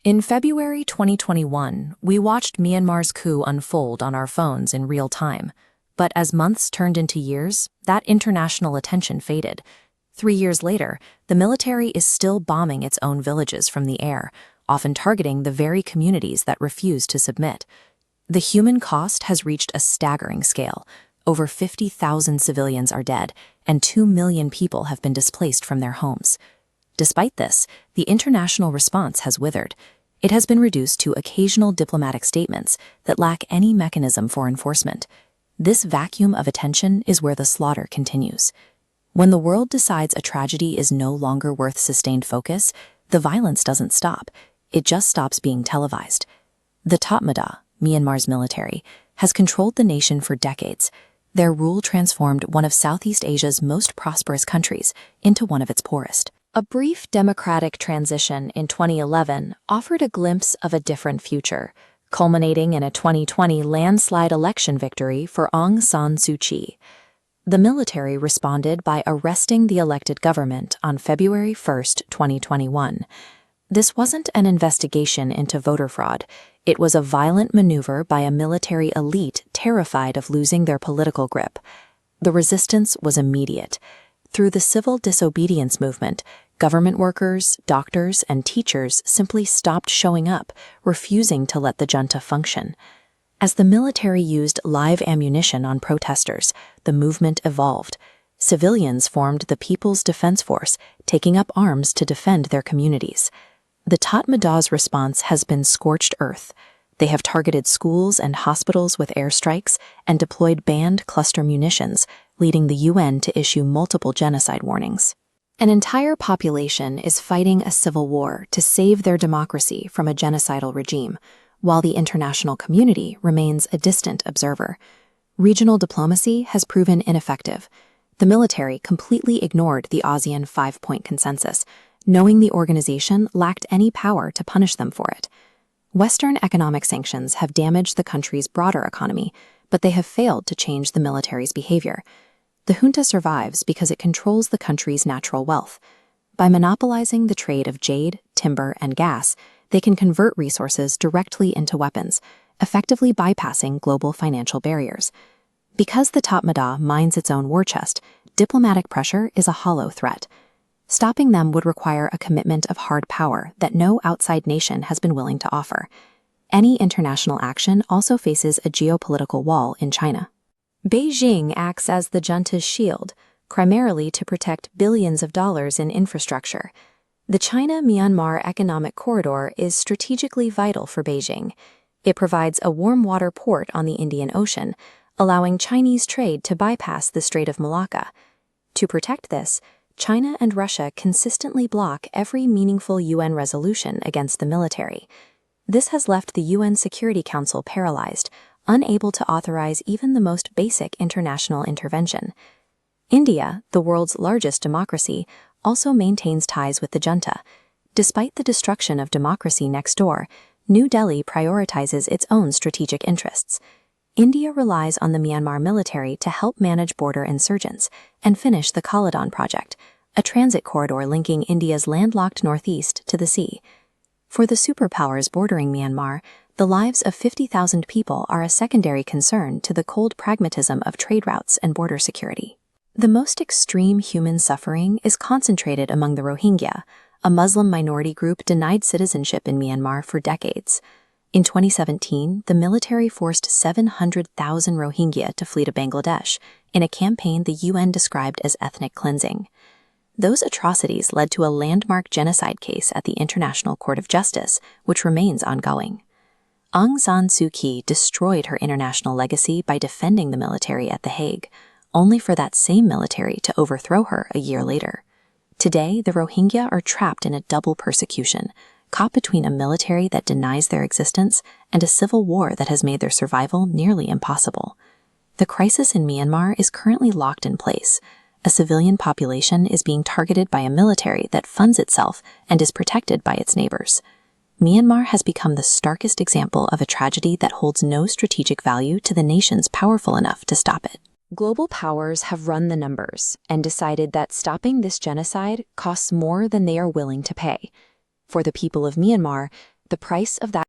In February 2021, we watched Myanmar's coup unfold on our phones in real time. But as months turned into years, that international attention faded. 3 years later, the military is still bombing its own villages from the air, often targeting the very communities that refuse to submit. The human cost has reached a staggering scale. Over 50,000 civilians are dead, and 2 million people have been displaced from their homes. Despite this, the international response has withered. It has been reduced to occasional diplomatic statements that lack any mechanism for enforcement. This vacuum of attention is where the slaughter continues. When the world decides a tragedy is no longer worth sustained focus, the violence doesn't stop. It just stops being televised. The Tatmadaw, Myanmar's military, has controlled the nation for decades. Their rule transformed one of Southeast Asia's most prosperous countries into one of its poorest. A brief democratic transition in 2011 offered a glimpse of a different future, culminating in a 2020 landslide election victory for Aung San Suu Kyi. The military responded by arresting the elected government on February 1, 2021. This wasn't an investigation into voter fraud. It was a violent maneuver by a military elite terrified of losing their political grip. The resistance was immediate. Through the civil disobedience movement, government workers, doctors, and teachers simply stopped showing up, refusing to let the junta function. As the military used live ammunition on protesters, the movement evolved. Civilians formed the People's Defense Force, taking up arms to defend their communities. The Tatmadaw's response has been scorched earth. They have targeted schools and hospitals with airstrikes and deployed banned cluster munitions, leading the UN to issue multiple genocide warnings. An entire population is fighting a civil war to save their democracy from a genocidal regime, while the international community remains a distant observer. Regional diplomacy has proven ineffective. The military completely ignored the ASEAN 5-point consensus, knowing the organization lacked any power to punish them for it. Western economic sanctions have damaged the country's broader economy, but they have failed to change the military's behavior. The junta survives because it controls the country's natural wealth. By monopolizing the trade of jade, timber, and gas, they can convert resources directly into weapons, effectively bypassing global financial barriers. Because the Tatmadaw mines its own war chest, diplomatic pressure is a hollow threat. Stopping them would require a commitment of hard power that no outside nation has been willing to offer. Any international action also faces a geopolitical wall in China. Beijing acts as the junta's shield, primarily to protect billions of dollars in infrastructure. The China-Myanmar economic corridor is strategically vital for Beijing. It provides a warm water port on the Indian Ocean, allowing Chinese trade to bypass the Strait of Malacca. To protect this, China and Russia consistently block every meaningful UN resolution against the military. This has left the UN Security Council paralyzed, unable to authorize even the most basic international intervention. India, the world's largest democracy, also maintains ties with the junta. Despite the destruction of democracy next door, New Delhi prioritizes its own strategic interests. India relies on the Myanmar military to help manage border insurgents and finish the Caledon project, a transit corridor linking India's landlocked northeast to the sea. For the superpowers bordering Myanmar, the lives of 50,000 people are a secondary concern to the cold pragmatism of trade routes and border security. The most extreme human suffering is concentrated among the Rohingya, a Muslim minority group denied citizenship in Myanmar for decades. In 2017, the military forced 700,000 Rohingya to flee to Bangladesh in a campaign the UN described as ethnic cleansing. Those atrocities led to a landmark genocide case at the International Court of Justice, which remains ongoing. Aung San Suu Kyi destroyed her international legacy by defending the military at The Hague, only for that same military to overthrow her a year later. Today, the Rohingya are trapped in a double persecution, caught between a military that denies their existence and a civil war that has made their survival nearly impossible. The crisis in Myanmar is currently locked in place. A civilian population is being targeted by a military that funds itself and is protected by its neighbors. Myanmar has become the starkest example of a tragedy that holds no strategic value to the nations powerful enough to stop it. Global powers have run the numbers and decided that stopping this genocide costs more than they are willing to pay. For the people of Myanmar, The price of that